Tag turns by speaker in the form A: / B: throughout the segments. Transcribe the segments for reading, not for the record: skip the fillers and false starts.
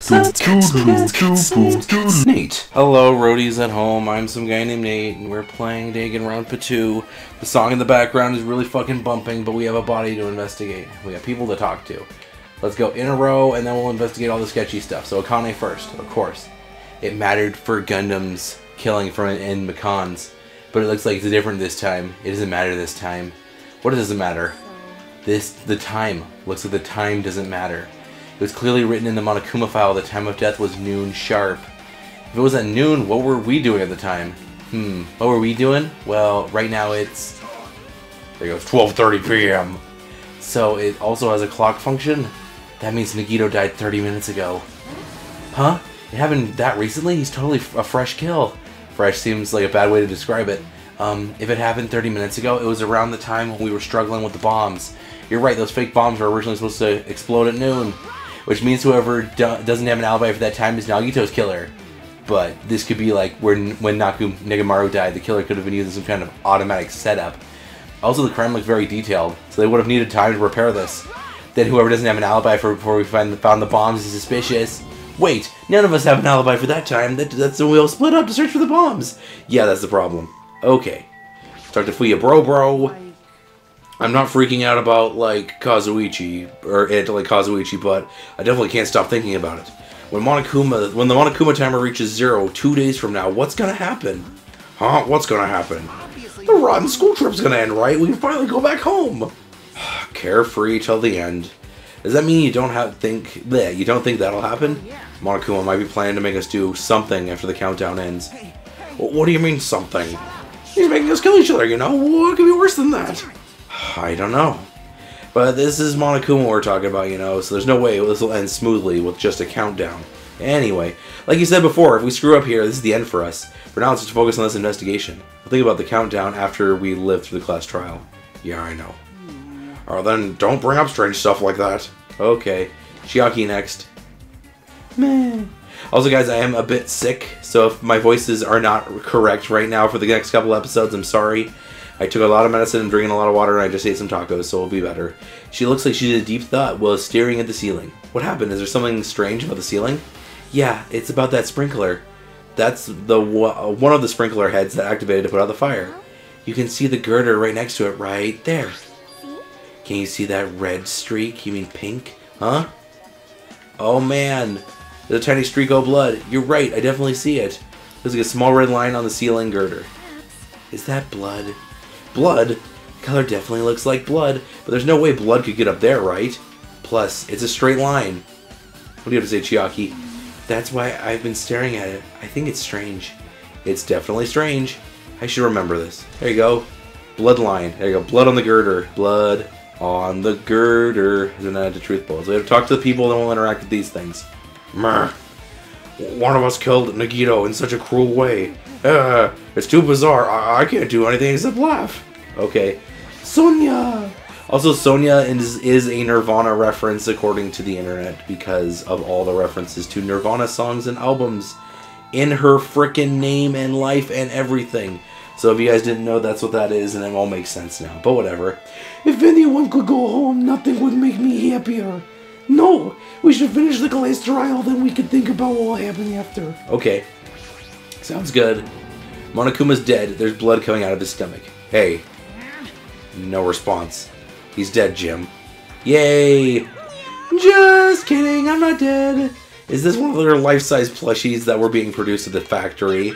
A: Nate. Hello, roadies at home. I'm some guy named Nate, and we're playing Danganronpa 2. The song in the background is really fucking bumping, but we have a body to investigate. We got people to talk to. Let's go in a row, and then we'll investigate all the sketchy stuff. So Akane first, of course. It mattered for Gundam's killing from in Makan's, but it looks like it's different this time. It doesn't matter this time. What does it matter? The time. Looks like the time doesn't matter. It was clearly written in the Monokuma file the time of death was noon sharp. If it was at noon, what were we doing at the time? What were we doing? Well, right now it's... There you go, 12:30 p.m. So it also has a clock function? That means Nagito died 30 minutes ago. Huh? It happened that recently? He's totally a fresh kill. Fresh seems like a bad way to describe it. If it happened 30 minutes ago, it was around the time when we were struggling with the bombs. You're right, those fake bombs were originally supposed to explode at noon. Which means whoever doesn't have an alibi for that time is Nagito's killer. But this could be like when Negamaru died, the killer could have been using some kind of automatic setup. Also, the crime looked very detailed, so they would have needed time to repair this. Then whoever doesn't have an alibi for before we found the bombs is suspicious. Wait, none of us have an alibi for that time. That's when we'll split up to search for the bombs. Yeah, that's the problem. Okay. Talk to Fuya bro. I'm not freaking out about, like, Kazuichi, or Kazuichi, but I definitely can't stop thinking about it. When the Monokuma timer reaches 0 2 days from now, what's gonna happen? Huh? What's gonna happen? The rotten school trip's gonna end, right? We can finally go back home! Carefree till the end. Does that mean you don't think that'll happen? Monokuma might be planning to make us do something after the countdown ends. What do you mean, something? He's making us kill each other, you know? What could be worse than that? I don't know. But this is Monokuma we're talking about, you know, so there's no way this will end smoothly with just a countdown. Anyway, like you said before, if we screw up here, this is the end for us. For now, let's just focus on this investigation. We'll think about the countdown after we live through the class trial. Yeah, I know. Oh, then don't bring up strange stuff like that. Okay. Chiaki next. Meh. Also, guys, I am a bit sick, so if my voices are not correct right now for the next couple episodes, I'm sorry. I took a lot of medicine and drinking a lot of water, and I just ate some tacos, so it'll be better. She looks like she did a deep thought while staring at the ceiling. What happened? Is there something strange about the ceiling? Yeah, it's about that sprinkler. That's the one of the sprinkler heads that activated to put out the fire. You can see the girder right next to it, right there. Can you see that red streak? You mean pink? Huh? Oh man, there's a tiny streak of blood. You're right, I definitely see it. There's like a small red line on the ceiling girder. Is that blood? Blood? The color definitely looks like blood, but there's no way blood could get up there, right? Plus, it's a straight line. What do you have to say, Chiaki? That's why I've been staring at it. I think it's strange. It's definitely strange. I should remember this. There you go. Blood line. There you go. Blood on the girder. Blood on the girder. Isn't that the truth bullets? We have to talk to the people that will interact with these things. Meh. One of us killed Nagito in such a cruel way. It's too bizarre. I can't do anything except laugh. Okay. Sonia! Also, Sonia is a Nirvana reference according to the internet because of all the references to Nirvana songs and albums in her frickin' name and life and everything. So if you guys didn't know, that's what that is, and it all makes sense now. But whatever. If anyone could go home, nothing would make me happier. No, we should finish the class trial, then we can think about what will happen after. Okay. Sounds good. Monokuma's dead. There's blood coming out of his stomach. Hey. No response. He's dead, Jim. Yay! Just kidding, I'm not dead. Is this one of their life-size plushies that were being produced at the factory?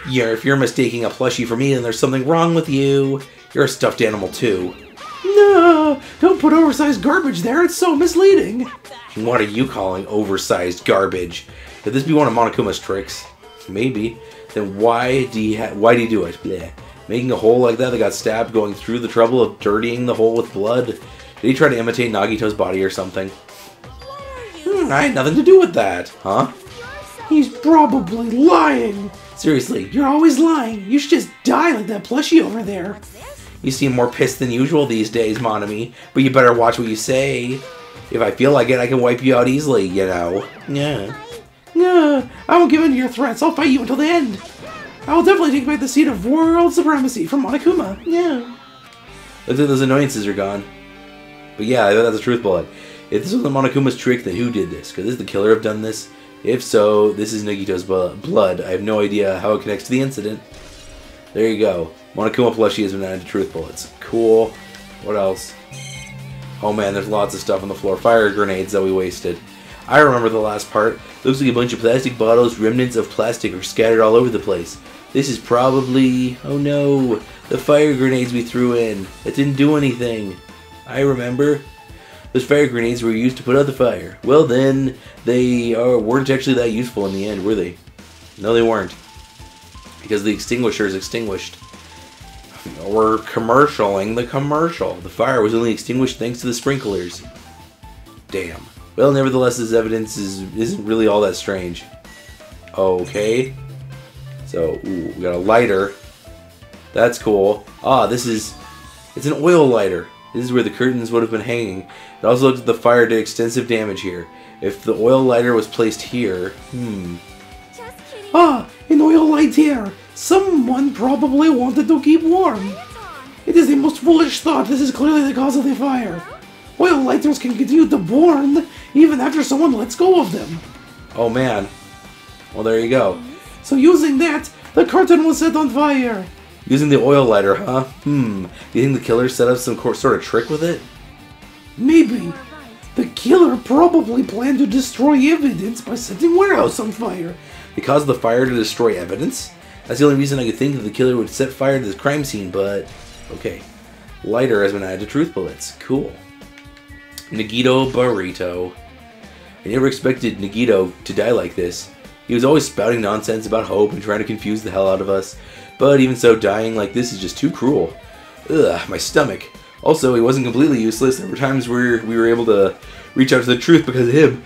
A: Yeah, if you're mistaking a plushie for me, then there's something wrong with you. You're a stuffed animal, too. No! Don't put oversized garbage there, it's so misleading. What are you calling oversized garbage? Could this be one of Monokuma's tricks? Maybe. Then why do you do it? Bleh. Making a hole like that got stabbed, going through the trouble of dirtying the hole with blood. Did he try to imitate Nagito's body or something? I had nothing to do with that. Huh? He's probably lying. Seriously, you're always lying. You should just die like that plushie over there. You seem more pissed than usual these days, Monami, but you better watch what you say. If I feel like it, I can wipe you out easily, you know. Yeah. No, I won't give in to your threats. I'll fight you until the end. I will definitely take back the seat of world supremacy from Monokuma. Yeah. Looks like those annoyances are gone. But yeah, that's a truth bullet. If this was Monokuma's trick, then who did this? Could the killer have done this? If so, this is Nagito's blood. I have no idea how it connects to the incident. There you go. Monokuma plushie has been added to truth bullets. Cool. What else? Oh man, there's lots of stuff on the floor. Fire grenades that we wasted. I remember the last part. Looks like a bunch of plastic bottles, remnants of plastic are scattered all over the place. This is probably... oh no, the fire grenades we threw in. That didn't do anything. I remember. Those fire grenades were used to put out the fire. Well then, they weren't actually that useful in the end, were they? No, they weren't. Because the extinguisher is extinguished. We're commercialing the commercial. The fire was only extinguished thanks to the sprinklers. Damn. Well, nevertheless, this evidence isn't really all that strange. Okay. So, ooh, we got a lighter. That's cool. Ah, it's an oil lighter. This is where the curtains would have been hanging. It also looks like the fire did extensive damage here. If the oil lighter was placed here...
B: Ah, an oil light here. Someone probably wanted to keep warm. It is the most foolish thought. This is clearly the cause of the fire. Oil lighters can continue to burn even after someone lets go of them.
A: Oh man. Well, there you go.
B: So using that, the curtain was set on fire.
A: Using the oil lighter, huh? Do you think the killer set up some sort of trick with it?
B: Maybe. The killer probably planned to destroy evidence by setting warehouse on fire.
A: It caused the fire to destroy evidence? That's the only reason I could think that the killer would set fire to this crime scene, but... okay. Lighter has been added to truth bullets. Cool. Nagito Burrito. I never expected Nagito to die like this. He was always spouting nonsense about hope and trying to confuse the hell out of us. But even so, dying like this is just too cruel. Ugh, my stomach. Also, he wasn't completely useless. There were times where we were able to reach out to the truth because of him.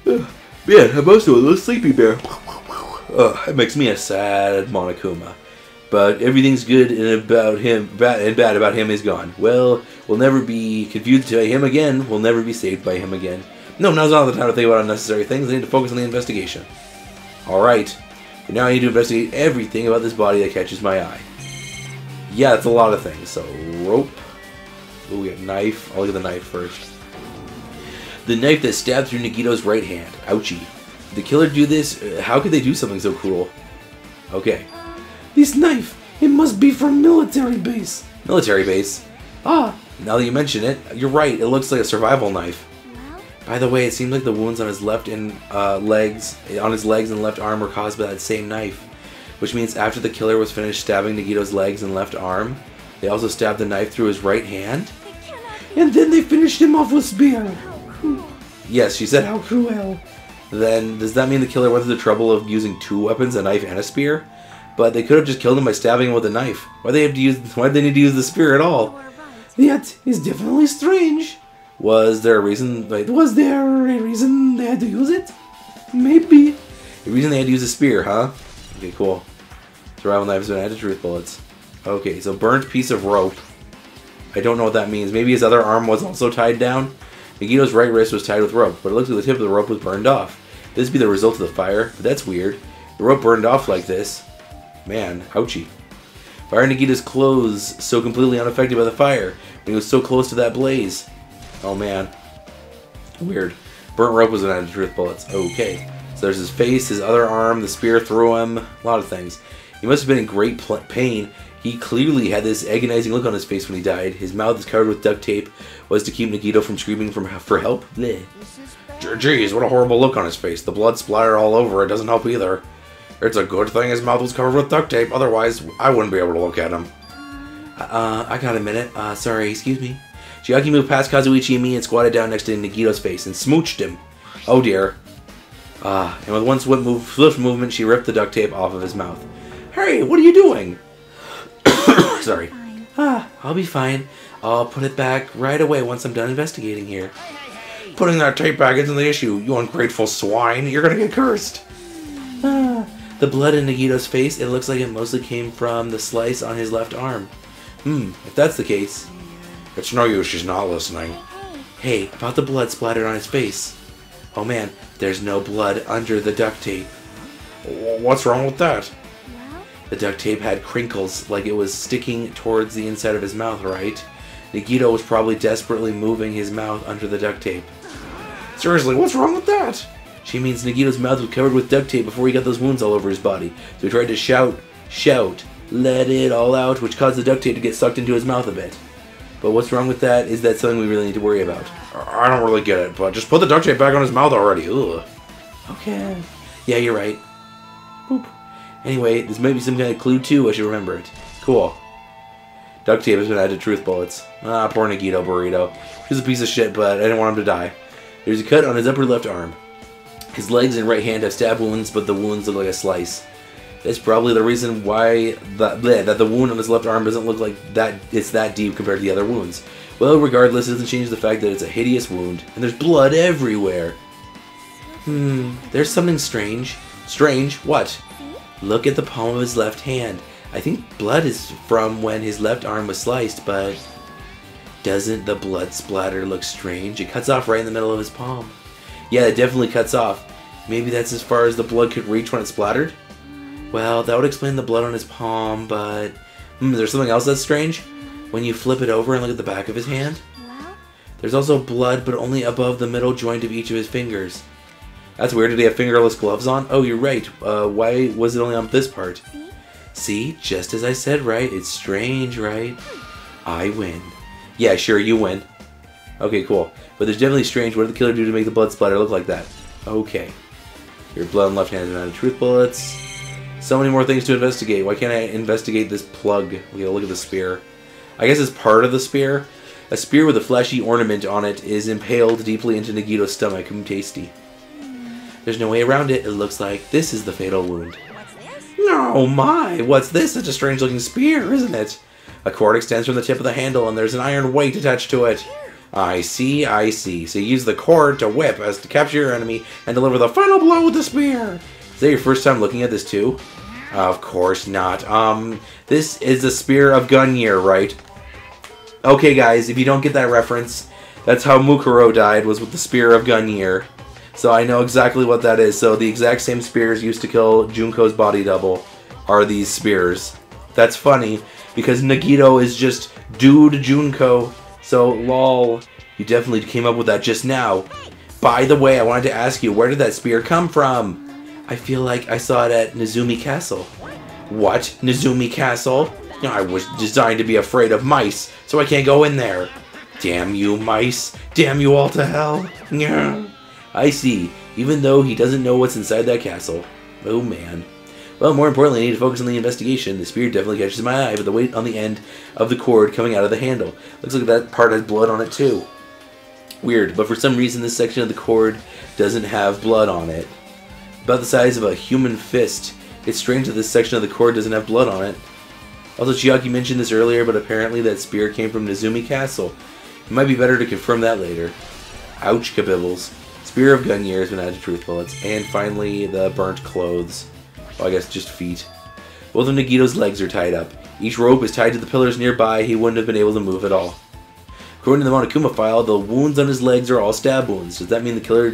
A: Man, I'm also a little sleepy bear. It makes me a sad Monokuma. But everything's good and bad about him is gone. Well, we'll never be confused by him again. We'll never be saved by him again. No, now's not the time to think about unnecessary things. I need to focus on the investigation. Alright. Now I need to investigate everything about this body that catches my eye. Yeah, it's a lot of things. So, rope. Ooh, we got knife. I'll look at the knife first. The knife that stabbed through Nagito's right hand. Ouchie. Did the killer do this? How could they do something so cruel? Okay.
B: This knife, it must be from military base.
A: Military base?
B: Ah.
A: Now that you mention it, you're right. It looks like a survival knife. By the way, it seems like the wounds on his legs and left arm were caused by that same knife. Which means after the killer was finished stabbing Nagito's legs and left arm, they also stabbed the knife through his right hand?
B: And then they finished him off with spear.
A: Yes, she said
B: how cruel.
A: Then, does that mean the killer went through the trouble of using two weapons, a knife and a spear? But they could have just killed him by stabbing him with a knife. Why did they need to use the spear at all?
B: That is definitely strange.
A: Was there a reason?
B: Was there a reason they had to use it? Maybe.
A: The reason they had to use a spear, huh? Okay, cool. Survival knives and added truth bullets. Okay, so burnt piece of rope. I don't know what that means. Maybe his other arm was also tied down? Nagito's right wrist was tied with rope, but it looks like the tip of the rope was burned off. This would be the result of the fire, but that's weird. The rope burned off like this. Man, ouchie. Why are Nagito's clothes so completely unaffected by the fire when he was so close to that blaze? Oh man. Weird. Burnt rope was an added truth bullets. Okay. So there's his face, his other arm, the spear through him, a lot of things. He must have been in great pain. He clearly had this agonizing look on his face when he died. His mouth is covered with duct tape. Was to keep Nagito from screaming for help. Bleh. Jeez, what a horrible look on his face. The blood splattered all over. It doesn't help either. It's a good thing his mouth was covered with duct tape. Otherwise, I wouldn't be able to look at him. I got a minute. Sorry, excuse me. Chiaki moved past Kazuichi and me and squatted down next to Nagito's face and smooched him. Oh dear. And with one swift movement, she ripped the duct tape off of his mouth. Hey, what are you doing? Sorry. I'll be fine. I'll put it back right away once I'm done investigating here. Putting that tape back isn't the issue, you ungrateful swine. You're gonna get cursed. The blood in Nagito's face, it looks like it mostly came from the slice on his left arm. If that's the case... It's no use, she's not listening. Hey, about the blood splattered on his face. Oh man, there's no blood under the duct tape. What's wrong with that? The duct tape had crinkles, like it was sticking towards the inside of his mouth, right? Nagito was probably desperately moving his mouth under the duct tape. Seriously, what's wrong with that? She means Nagito's mouth was covered with duct tape before he got those wounds all over his body. So he tried to shout, let it all out, which caused the duct tape to get sucked into his mouth a bit. But what's wrong with that? Is that something we really need to worry about? I don't really get it, but just put the duct tape back on his mouth already. Ugh. Okay. Yeah, you're right. Boop. Anyway, this may be some kind of clue too. I should remember it. Cool. Duct tape has been added to truth bullets. Ah, poor Nagito Burrito. He's a piece of shit, but I didn't want him to die. There's a cut on his upper left arm. His legs and right hand have stab wounds, but the wounds look like a slice. That's probably the reason why that the wound on his left arm doesn't look like that it's that deep compared to the other wounds. Well, regardless, it doesn't change the fact that it's a hideous wound, and there's blood everywhere. There's something strange. Strange? What? Look at the palm of his left hand. I think blood is from when his left arm was sliced, but doesn't the blood splatter look strange? It cuts off right in the middle of his palm. Yeah, it definitely cuts off. Maybe that's as far as the blood could reach when it splattered? Well, that would explain the blood on his palm, but... is there something else that's strange? When you flip it over and look at the back of his hand? There's also blood, but only above the middle joint of each of his fingers. That's weird. Did he have fingerless gloves on? Oh, you're right. Why was it only on this part? See? Just as I said, right? It's strange, right? I win. Yeah, sure, you win. Okay, cool. But there's definitely strange. What did the killer do to make the blood splatter look like that? Okay. Your blood and left hand is out of truth bullets. So many more things to investigate. Why can't I investigate this plug? Okay, look at the spear. I guess it's part of the spear. A spear with a flashy ornament on it is impaled deeply into Nagito's stomach. Tasty. There's no way around it. It looks like this is the fatal wound. No, my! What's this? Such a strange looking spear, isn't it? A cord extends from the tip of the handle and there's an iron weight attached to it. I see, I see. So you use the cord to whip as to capture your enemy and deliver the final blow with the spear. Is that your first time looking at this too? Of course not. This is the Spear of Gunghir, right? Okay, guys, if you don't get that reference, that's how Mukuro died, was with the Spear of Gunghir. So I know exactly what that is. So the exact same spears used to kill Junko's body double are these spears. That's funny, because Nagito is just dude Junko. So, lol, you definitely came up with that just now. By the way, I wanted to ask you, where did that spear come from? I feel like I saw it at Nezumi Castle. What? Nezumi Castle? I was designed to be afraid of mice, so I can't go in there. Damn you, mice. Damn you all to hell. Yeah. I see. Even though he doesn't know what's inside that castle. Oh, man. Well, more importantly, I need to focus on the investigation. The spear definitely catches my eye, but the weight on the end of the cord coming out of the handle. Looks like that part has blood on it, too. Weird, but for some reason this section of the cord doesn't have blood on it. About the size of a human fist. It's strange that this section of the cord doesn't have blood on it. Also, Chiaki mentioned this earlier, but apparently that spear came from Nezumi Castle. It might be better to confirm that later. Ouch, kabibbles. Spear of Gunghir has been added to truth bullets. And finally, the burnt clothes. Well, I guess just feet. Both of Nagito's legs are tied up. Each rope is tied to the pillars nearby. He wouldn't have been able to move at all. According to the Monokuma file, the wounds on his legs are all stab wounds. Does that mean the killer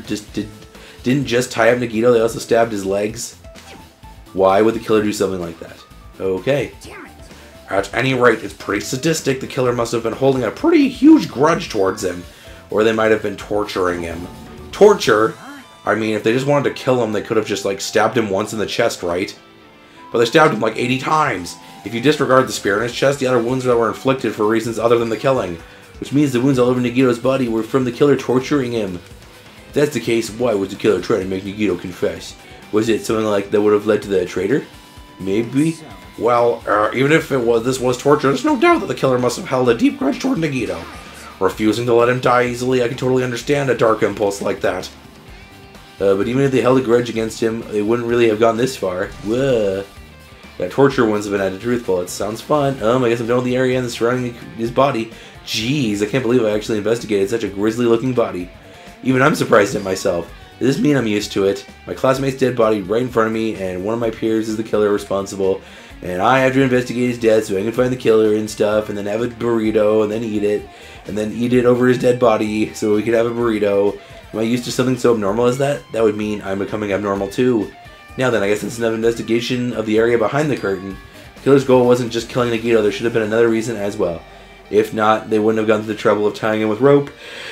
A: didn't just tie up Nagito, they also stabbed his legs? Why would the killer do something like that? Okay. At any rate, it's pretty sadistic. The killer must have been holding a pretty huge grudge towards him. Or they might have been torturing him. Torture? I mean, if they just wanted to kill him, they could have just, like, stabbed him once in the chest, right? But they stabbed him like 80 times. If you disregard the spear in his chest, the other wounds that were inflicted for reasons other than the killing. Which means the wounds all over Nagito's body were from the killer torturing him. If that's the case, why was the killer trying to make Nagito confess? Was it something like that would have led to the traitor? Maybe? Well, even if this was torture, there's no doubt that the killer must have held a deep grudge toward Nagito. Refusing to let him die easily, I can totally understand a dark impulse like that. But even if they held a grudge against him, they wouldn't really have gone this far. Whoa. That torture ones have been added to truth bullets. Sounds fun. I guess I'm done with the area and the surrounding his body. Jeez, I can't believe I actually investigated such a grisly looking body. Even I'm surprised at myself. Does this mean I'm used to it? My classmate's dead body right in front of me, and one of my peers is the killer responsible. And I have to investigate his death so I can find the killer and stuff, and then have a burrito, and then eat it over his dead body so we could have a burrito. Am I used to something so abnormal as that? That would mean I'm becoming abnormal too. Now then, I guess it's enough investigation of the area behind the curtain. The killer's goal wasn't just killing Nagito, there should have been another reason as well. If not, they wouldn't have gone to the trouble of tying him with rope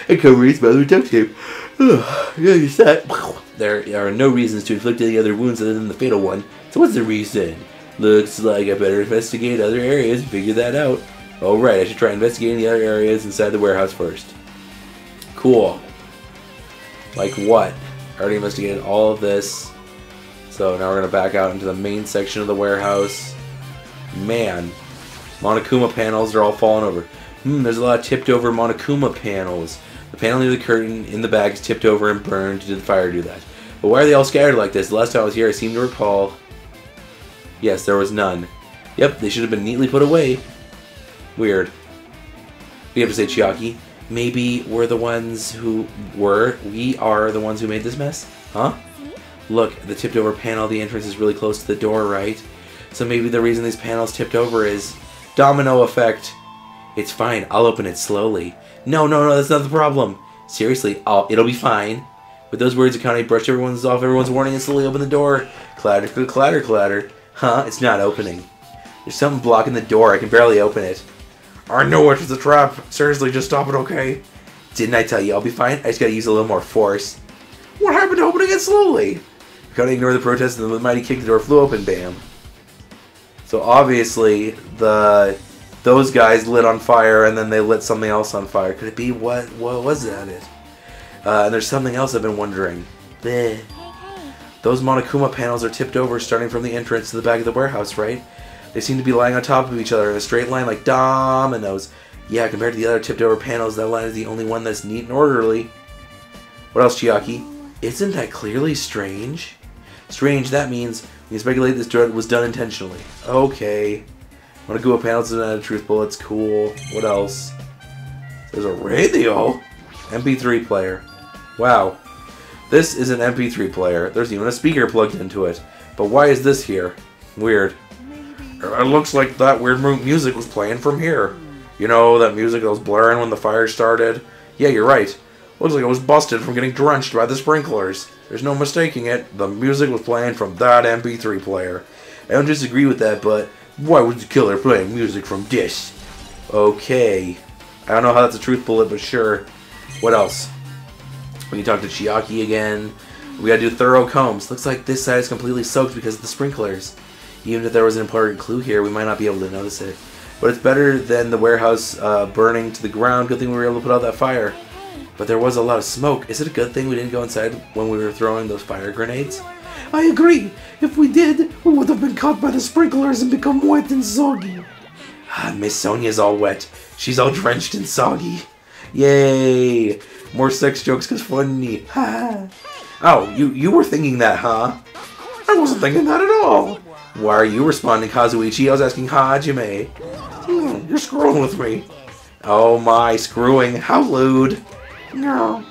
A: and covering his mouth with duct tape. Yeah, you said. There are no reasons to inflict any other wounds other than the fatal one. So what's the reason? Looks like I better investigate other areas and figure that out. Oh right, I should try investigating the other areas inside the warehouse first. Cool. Like what? I already investigated all of this. So now we're going to back out into the main section of the warehouse. Man. Monokuma panels are all falling over. There's a lot of tipped over Monokuma panels. The panel near the curtain in the bag is tipped over and burned. Did the fire do that? But why are they all scattered like this? The last time I was here I seem to recall... Yes, there was none. Yep, they should have been neatly put away. Weird. We have to say, Chiaki, maybe we are the ones who made this mess? Huh? Look, the tipped over panel of the entrance is really close to the door, right? So maybe the reason these panels tipped over is domino effect. It's fine, I'll open it slowly. No, that's not the problem. Seriously, it'll be fine. With those words, Akane brushed everyone's warning and slowly opened the door. Clatter, clatter, clatter. Huh? It's not opening. There's something blocking the door. I can barely open it. I know it was a trap. Seriously, just stop it, okay? Didn't I tell you I'll be fine? I just gotta use a little more force. What happened to opening it slowly? Akane ignored the protest and with a mighty kick the door flew open. Bam. So obviously, those guys lit on fire and then they lit something else on fire. Could it be what was that it? And there's something else I've been wondering. Bleh. Those Monokuma panels are tipped over starting from the entrance to the back of the warehouse, right? They seem to be lying on top of each other in a straight line like dominoes. Yeah, compared to the other tipped over panels, that line is the only one that's neat and orderly. What else, Chiaki? Isn't that clearly strange? Strange, that means we can speculate this was done intentionally. Okay. Monokuma panels is not a truth bullets, cool. What else? There's a radio? MP3 player. Wow. This is an MP3 player. There's even a speaker plugged into it. But why is this here? Weird. It looks like that weird music was playing from here. You know, that music that was blaring when the fire started? Yeah, you're right. Looks like it was busted from getting drenched by the sprinklers. There's no mistaking it. The music was playing from that MP3 player. I don't disagree with that, but why was the killer playing music from this? Okay. I don't know how that's a truth bullet, but sure. What else? We can talk to Chiaki again. We gotta do thorough combs. Looks like this side is completely soaked because of the sprinklers. Even if there was an important clue here, we might not be able to notice it. But it's better than the warehouse burning to the ground. Good thing we were able to put out that fire. But there was a lot of smoke. Is it a good thing we didn't go inside when we were throwing those fire grenades?
B: I agree. If we did, we would have been caught by the sprinklers and become wet and soggy.
A: Miss Sonia's all wet. She's all drenched and soggy. Yay! More sex jokes cause funny. Oh, you were thinking that, huh? I wasn't thinking that at all. Why are you responding, Kazuichi? I was asking Hajime. You're screwing with me. Oh my, screwing. How lewd.
B: No.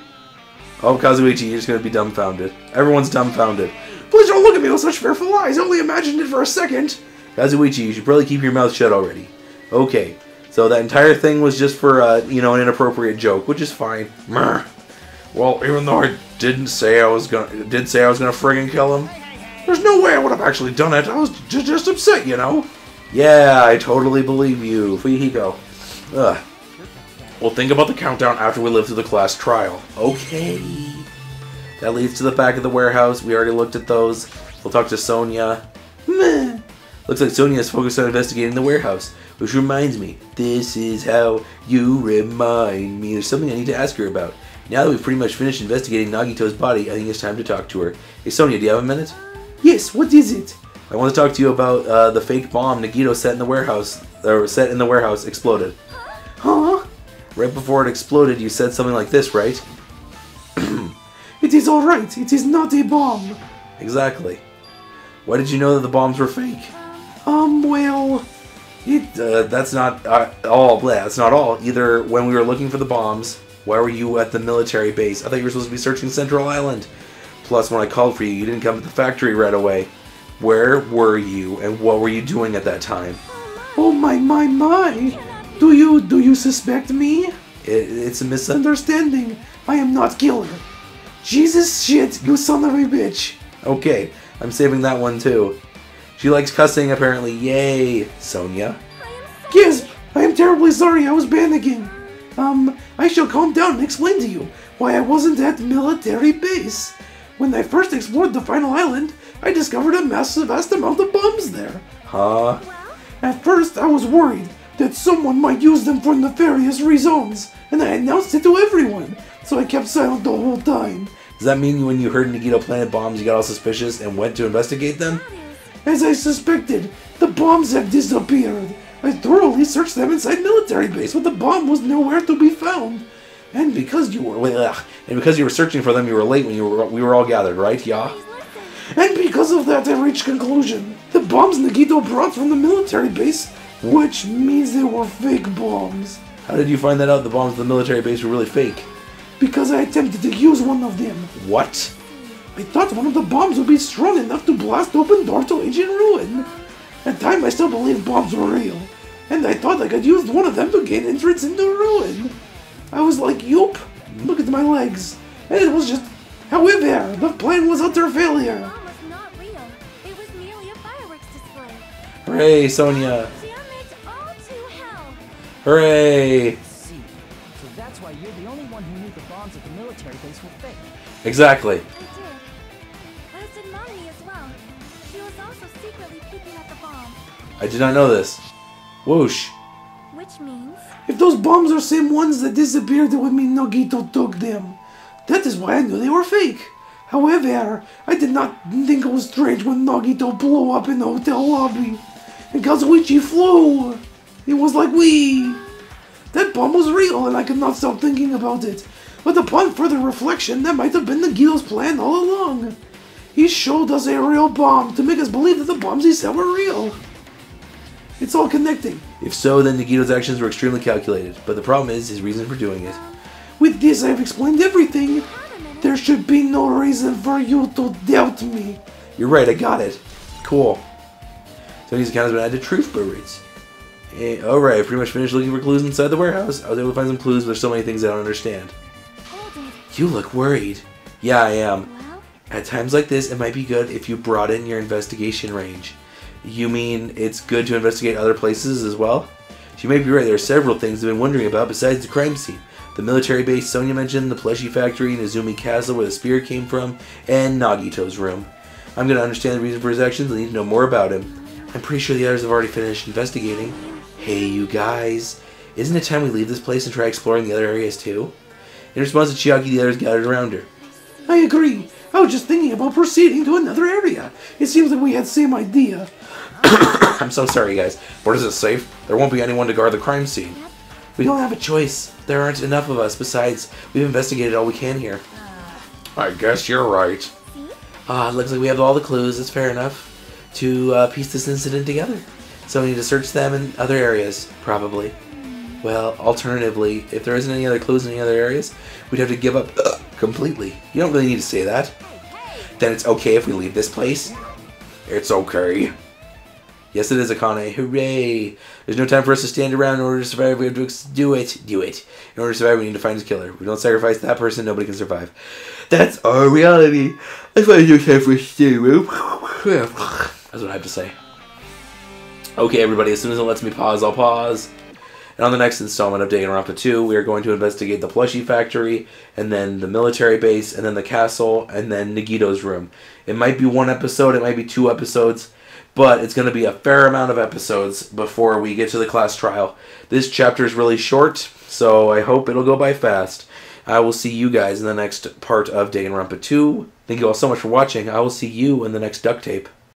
A: Oh, Kazuichi, you're just gonna be dumbfounded. Everyone's dumbfounded. Please don't look at me with such fearful eyes. I only imagined it for a second. Kazuichi, you should probably keep your mouth shut already. Okay. So that entire thing was just for, you know, an inappropriate joke, which is fine. Meh. Well, even though I did say I was gonna friggin' kill him, there's no way I would have actually done it. I was just upset, you know? Yeah, I totally believe you. Fuyuhiko. Ugh. We'll think about the countdown after we live through the class trial. Okay. That leads to the back of the warehouse. We already looked at those. We'll talk to Sonia. Meh. Looks like Sonia is focused on investigating the warehouse. Which reminds me, this is how you remind me. There's something I need to ask her about. Now that we've pretty much finished investigating Nagito's body, I think it's time to talk to her. Hey Sonia, do you have a minute?
B: Yes, what is it?
A: I want to talk to you about the fake bomb Nagito set in the warehouse exploded.
B: Huh?
A: Right before it exploded, you said something like this, right?
B: It is alright, it is not a bomb.
A: Exactly. Why did you know that the bombs were fake?
B: Well...
A: That's not all. That's not all. Either when we were looking for the bombs, why were you at the military base? I thought you were supposed to be searching Central Island. Plus, when I called for you, you didn't come to the factory right away. Where were you, and what were you doing at that time?
B: Oh my. Do you suspect me?
A: It's a misunderstanding.
B: I am not killer. Jesus shit, you son of a bitch.
A: Okay, I'm saving that one too. She likes cussing, apparently. Yay, Sonia.
B: Yes, I am terribly sorry I was banned again. I shall calm down and explain to you why I wasn't at military base. When I first explored the final island, I discovered a massive vast amount of bombs there.
A: Huh?
B: At first, I was worried that someone might use them for nefarious reasons, and I announced it to everyone, so I kept silent the whole time.
A: Does that mean when you heard Nagito planted bombs, you got all suspicious and went to investigate them?
B: As I suspected, the bombs had disappeared. I thoroughly searched them inside military base, but the bomb was nowhere to be found. And because you were searching for them, you were late when we were all gathered, right? Yeah. And because of that, I reached conclusion. The bombs Nagito brought from the military base, which means they were fake bombs.
A: How did you find that out? The bombs at the military base were really fake.
B: Because I attempted to use one of them.
A: What?
B: I thought one of the bombs would be strong enough to blast open door to ancient ruin. At the time, I still believed bombs were real, and I thought I could use one of them to gain entrance into ruin. I was like, yup, look at my legs. And it was just, however, the plan was utter failure.
C: The bomb was not real. It was merely a fireworks display.
A: Hooray, Sonia!
C: Damn it all to hell.
A: Hooray!
D: See. So that's why you're the only one who knew the bombs at the military base were fake.
A: Exactly.
C: I did. As did Mommy as well. She was also secretly peeking at the bomb.
A: I did not know this. Whoosh.
C: Which means...
B: If those bombs are same ones that disappeared, it would mean Nagito took them. That is why I knew they were fake. However, I did not think it was strange when Nagito blew up in the hotel lobby. And Kazuichi flew. It was like, wee. That bomb was real and I could not stop thinking about it. But upon further reflection, that might have been Nagito's plan all along. He showed us a real bomb to make us believe that the bombs he said were real. It's all connecting.
A: If so, then Nagito's actions were extremely calculated. But the problem is his reason for doing it.
B: With this, I've explained everything. There should be no reason for you to doubt me.
A: You're right, I got it. Cool. Tony's account has been added to truth boards. Alright, I pretty much finished looking for clues inside the warehouse. I was able to find some clues, but there's so many things I don't understand.
C: Hold it.
A: You look worried. Yeah, I am.
C: Well,
A: At times like this, it might be good if you broaden your investigation range. You mean it's good to investigate other places as well? You may be right, there are several things I've been wondering about besides the crime scene. The military base Sonia mentioned, the plushie factory, Nezumi Castle where the spear came from, and Nagito's room. I'm going to understand the reason for his actions and need to know more about him. I'm pretty sure the others have already finished investigating. Hey, you guys. Isn't it time we leave this place and try exploring the other areas too? In response to Chiaki, the others gathered around her.
B: I agree. I was just thinking about proceeding to another area. It seems like we had the same idea.
A: I'm so sorry, guys. But is it safe? There won't be anyone to guard the crime scene. We don't have a choice. There aren't enough of us. Besides, we've investigated all we can here. I guess you're right. It looks like we have all the clues. It's fair enough to piece this incident together. So we need to search them in other areas, probably. Well, alternatively, if there isn't any other clues in any other areas, we'd have to give up completely. You don't really need to say that. Then it's okay if we leave this place? It's okay. Yes, it is, Akane. Hooray! There's no time for us to stand around in order to survive. We have to do it. Do it. In order to survive, we need to find his killer. If we don't sacrifice that person, nobody can survive. That's our reality. That's why you have to stay. That's what I have to say. Okay, everybody, as soon as it lets me pause, I'll pause. And on the next installment of Danganronpa 2, we are going to investigate the plushie factory, and then the military base, and then the castle, and then Nagito's room. It might be one episode, it might be 2 episodes, but it's going to be a fair amount of episodes before we get to the class trial. This chapter is really short, so I hope it'll go by fast. I will see you guys in the next part of Danganronpa 2. Thank you all so much for watching. I will see you in the next duct tape.